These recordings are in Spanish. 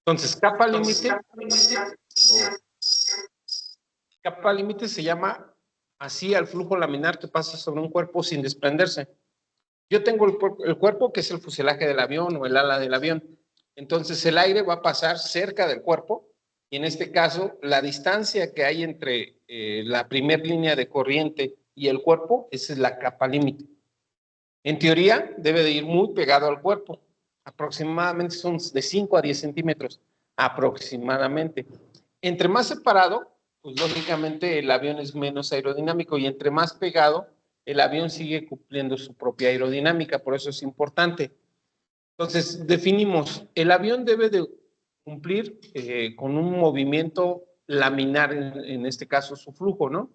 Entonces, capa límite se llama así al flujo laminar que pasa sobre un cuerpo sin desprenderse. Yo tengo el cuerpo que es el fuselaje del avión o el ala del avión. Entonces, el aire va a pasar cerca del cuerpo y en este caso, la distancia que hay entre la primera línea de corriente y el cuerpo, esa es la capa límite. En teoría, debe de ir muy pegado al cuerpo. Aproximadamente son de 5 a 10 centímetros, aproximadamente. Entre más separado, pues lógicamente el avión es menos aerodinámico y entre más pegado, el avión sigue cumpliendo su propia aerodinámica, por eso es importante. Entonces, definimos, el avión debe de cumplir con un movimiento laminar, en este caso su flujo, ¿no?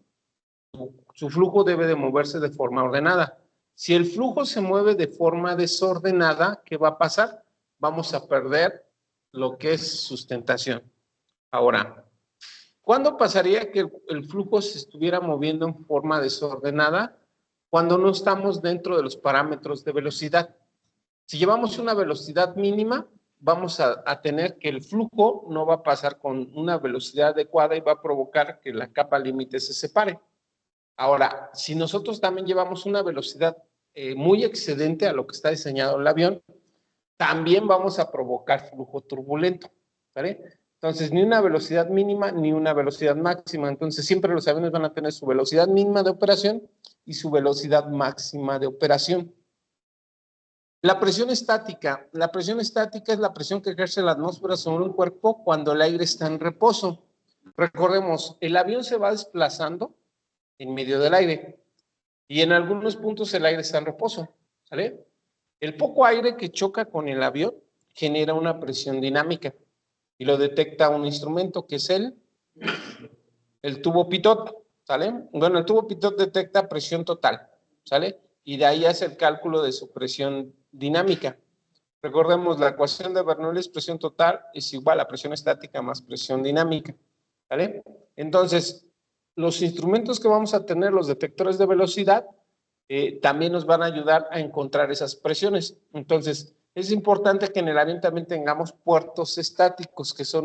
Su flujo debe de moverse de forma ordenada. Si el flujo se mueve de forma desordenada, ¿qué va a pasar? Vamos a perder lo que es sustentación. Ahora, ¿cuándo pasaría que el flujo se estuviera moviendo en forma desordenada? Cuando no estamos dentro de los parámetros de velocidad. Si llevamos una velocidad mínima, vamos a tener que el flujo no va a pasar con una velocidad adecuada y va a provocar que la capa límite se separe. Ahora, si nosotros también llevamos una velocidad muy excedente a lo que está diseñado el avión, también vamos a provocar flujo turbulento, ¿vale? Entonces, ni una velocidad mínima ni una velocidad máxima. Entonces, siempre los aviones van a tener su velocidad mínima de operación y su velocidad máxima de operación. La presión estática es la presión que ejerce la atmósfera sobre un cuerpo cuando el aire está en reposo. Recordemos, el avión se va desplazando en medio del aire y en algunos puntos el aire está en reposo, ¿sale? El poco aire que choca con el avión genera una presión dinámica y lo detecta un instrumento que es el tubo pitot, ¿sale? Bueno, el tubo pitot detecta presión total, ¿sale? Y de ahí hace el cálculo de su presión dinámica. Recordemos, la ecuación de Bernoulli es presión total es igual a presión estática más presión dinámica, ¿vale? Entonces, los instrumentos que vamos a tener, los detectores de velocidad, también nos van a ayudar a encontrar esas presiones. Entonces, es importante que en el avión también tengamos puertos estáticos, que son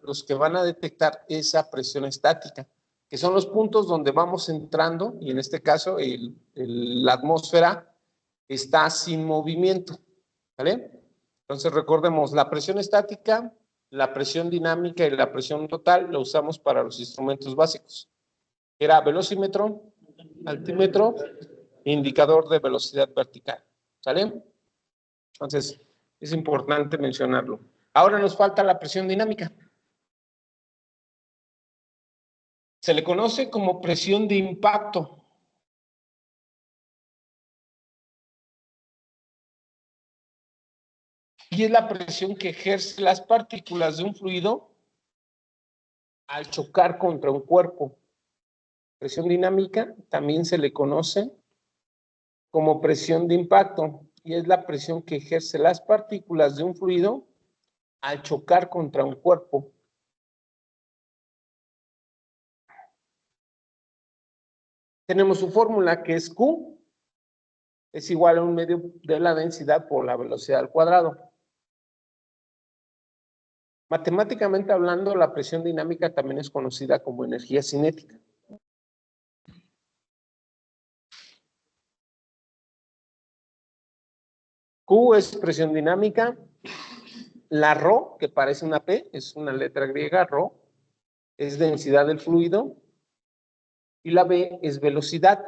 los que van a detectar esa presión estática, que son los puntos donde vamos entrando, y en este caso la atmósfera está sin movimiento, ¿vale? Entonces recordemos, la presión estática, la presión dinámica y la presión total lo usamos para los instrumentos básicos. Era velocímetro, altímetro, indicador de velocidad vertical, ¿sale? Entonces, es importante mencionarlo. Ahora nos falta la presión dinámica. Se le conoce como presión de impacto. Y es la presión que ejerce las partículas de un fluido al chocar contra un cuerpo. Presión dinámica también se le conoce como presión de impacto y es la presión que ejerce las partículas de un fluido al chocar contra un cuerpo. Tenemos su fórmula que es Q, es igual a un medio de la densidad por la velocidad al cuadrado. Matemáticamente hablando, la presión dinámica también es conocida como energía cinética. Q es presión dinámica. La ρ, que parece una P, es una letra griega, ρ, es densidad del fluido. Y la V es velocidad.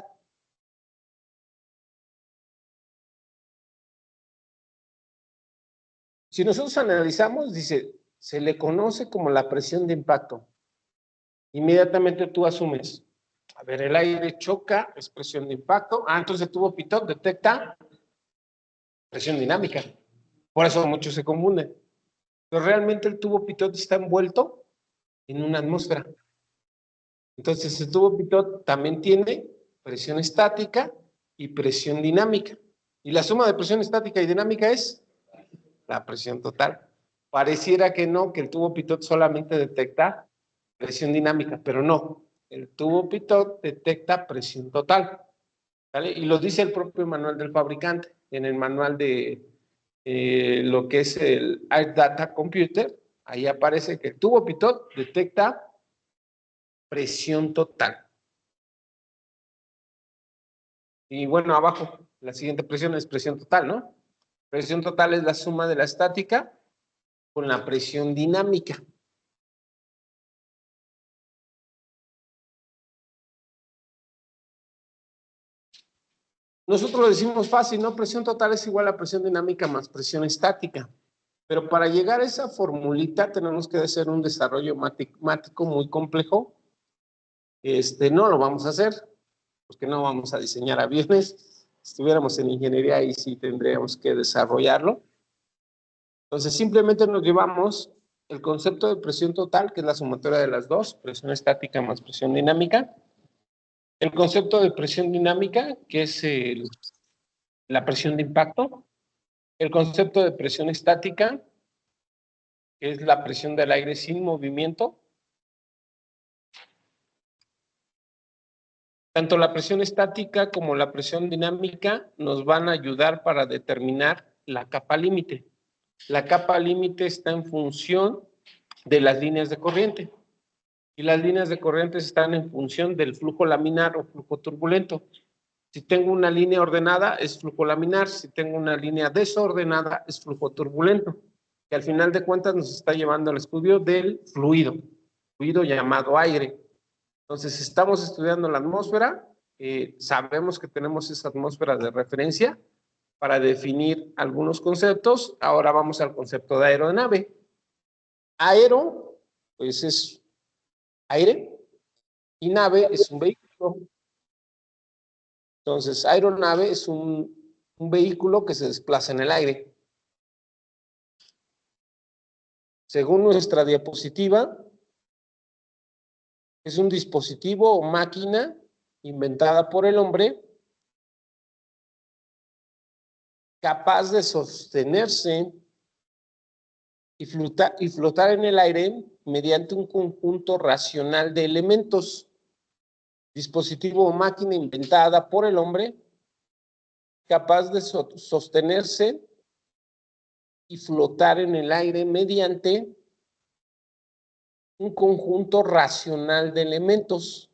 Si nosotros analizamos, dice, se le conoce como la presión de impacto. Inmediatamente tú asumes, a ver, el aire choca, es presión de impacto. Entonces el tubo pitot detecta presión dinámica. Por eso muchos se confunden. Pero realmente el tubo pitot está envuelto en una atmósfera. Entonces el tubo pitot también tiene presión estática y presión dinámica. Y la suma de presión estática y dinámica es la presión total. Pareciera que no, que el tubo pitot solamente detecta presión dinámica, pero no. El tubo pitot detecta presión total, ¿vale? Y lo dice el propio manual del fabricante, en el manual de lo que es el Air Data Computer, Ahí aparece que el tubo pitot detecta presión total. Y bueno, abajo, la siguiente presión es presión total, ¿no? Presión total es la suma de la estática con la presión dinámica. Nosotros lo decimos fácil, ¿no? Presión total es igual a presión dinámica más presión estática. Pero para llegar a esa formulita tenemos que hacer un desarrollo matemático muy complejo. No lo vamos a hacer, porque no vamos a diseñar aviones. Si estuviéramos en ingeniería, ahí sí tendríamos que desarrollarlo. Entonces, simplemente nos llevamos el concepto de presión total, que es la sumatoria de las dos, presión estática más presión dinámica. El concepto de presión dinámica, que es la presión de impacto. El concepto de presión estática, que es la presión del aire sin movimiento. Tanto la presión estática como la presión dinámica nos van a ayudar para determinar la capa límite. La capa límite está en función de las líneas de corriente. Y las líneas de corriente están en función del flujo laminar o flujo turbulento. Si tengo una línea ordenada, es flujo laminar. Si tengo una línea desordenada, es flujo turbulento. Que al final de cuentas nos está llevando al estudio del fluido llamado aire. Entonces, estamos estudiando la atmósfera, sabemos que tenemos esa atmósfera de referencia para definir algunos conceptos. Ahora vamos al concepto de aeronave. Aero, pues es aire, y nave es un vehículo. Entonces, aeronave es un vehículo que se desplaza en el aire. Según nuestra diapositiva, es un dispositivo o máquina inventada por el hombre capaz de sostenerse y flotar en el aire mediante un conjunto racional de elementos. Dispositivo o máquina inventada por el hombre capaz de sostenerse y flotar en el aire mediante un conjunto racional de elementos.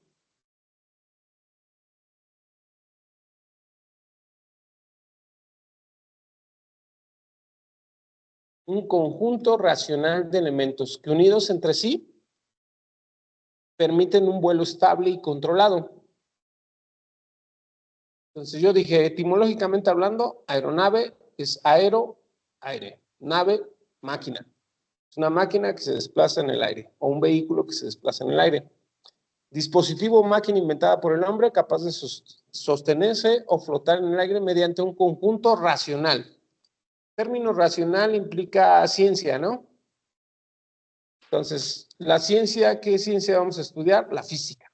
Un conjunto racional de elementos que unidos entre sí permiten un vuelo estable y controlado. Entonces yo dije, etimológicamente hablando, aeronave es aero, aire, nave, máquina. Es una máquina que se desplaza en el aire o un vehículo que se desplaza en el aire. Dispositivo o máquina inventada por el hombre capaz de sostenerse o flotar en el aire mediante un conjunto racional. El término racional implica ciencia, ¿no? Entonces, la ciencia, ¿qué ciencia vamos a estudiar? La física.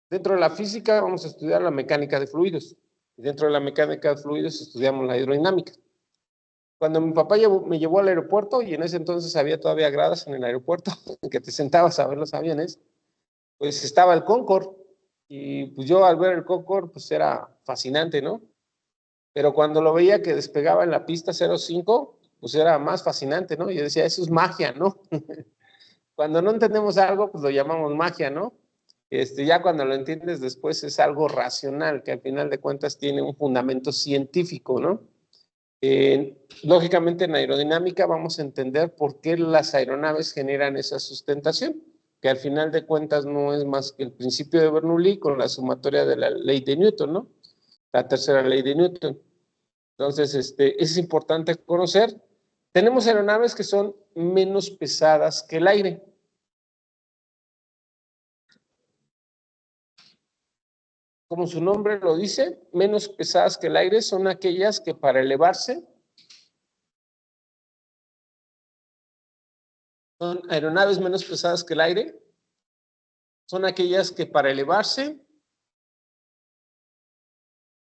Dentro de la física vamos a estudiar la mecánica de fluidos. Y dentro de la mecánica de fluidos estudiamos la hidrodinámica. Cuando mi papá me llevó al aeropuerto, y en ese entonces había todavía gradas en el aeropuerto, en que te sentabas a ver los aviones, pues estaba el Concorde. Y pues yo al ver el Concorde, pues era fascinante, ¿no? Pero cuando lo veía que despegaba en la pista 05, pues era más fascinante, ¿no? Yo decía, eso es magia, ¿no? Cuando no entendemos algo, pues lo llamamos magia, ¿no? Ya cuando lo entiendes después es algo racional, que al final de cuentas tiene un fundamento científico, ¿no? Lógicamente en aerodinámica vamos a entender por qué las aeronaves generan esa sustentación, que al final de cuentas no es más que el principio de Bernoulli con la sumatoria de la ley de Newton, ¿no? La tercera ley de Newton. Entonces, es importante conocer. Tenemos aeronaves que son menos pesadas que el aire. Como su nombre lo dice, menos pesadas que el aire son aquellas que para elevarse son aeronaves menos pesadas que el aire, son aquellas que para elevarse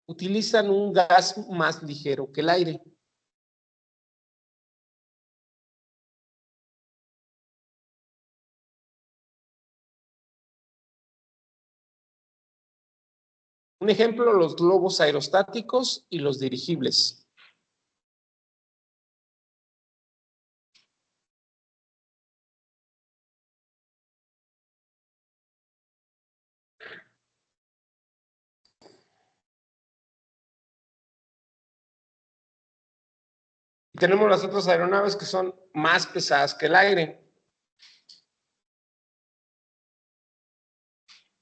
utilizan un gas más ligero que el aire. Un ejemplo, los globos aerostáticos y los dirigibles. Y tenemos las otras aeronaves que son más pesadas que el aire.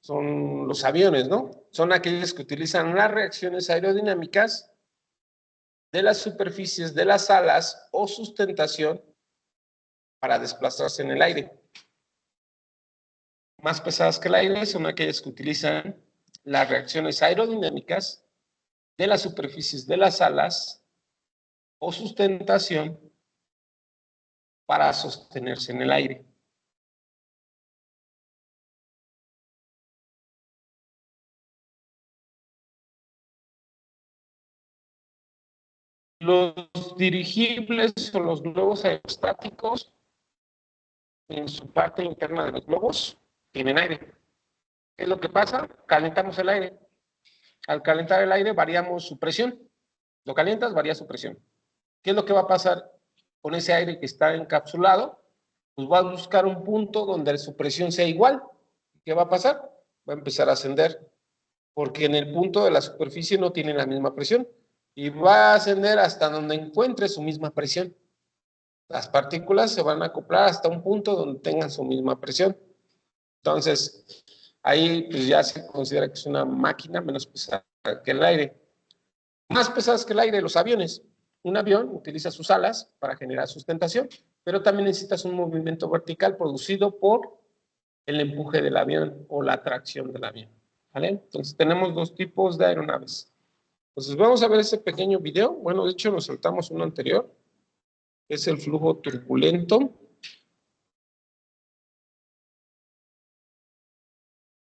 Son los aviones, ¿no? Son aquellos que utilizan las reacciones aerodinámicas de las superficies de las alas o sustentación para desplazarse en el aire. Más pesadas que el aire son aquellas que utilizan las reacciones aerodinámicas de las superficies de las alas o sustentación para sostenerse en el aire. Los dirigibles o los globos aerostáticos, en su parte interna de los globos, tienen aire. ¿Qué es lo que pasa? Calentamos el aire. Al calentar el aire, variamos su presión. Lo calientas, varía su presión. ¿Qué es lo que va a pasar con ese aire que está encapsulado? Pues va a buscar un punto donde su presión sea igual. ¿Qué va a pasar? Va a empezar a ascender, porque en el punto de la superficie no tiene la misma presión. Y va a ascender hasta donde encuentre su misma presión. Las partículas se van a acoplar hasta un punto donde tengan su misma presión. Entonces, ahí pues ya se considera que es una máquina menos pesada que el aire. Más pesadas que el aire, los aviones. Un avión utiliza sus alas para generar sustentación, pero también necesitas un movimiento vertical producido por el empuje del avión o la tracción del avión. ¿Vale? Entonces, tenemos dos tipos de aeronaves. Entonces, vamos a ver ese pequeño video. Bueno, de hecho, nos saltamos uno anterior. Es el flujo turbulento.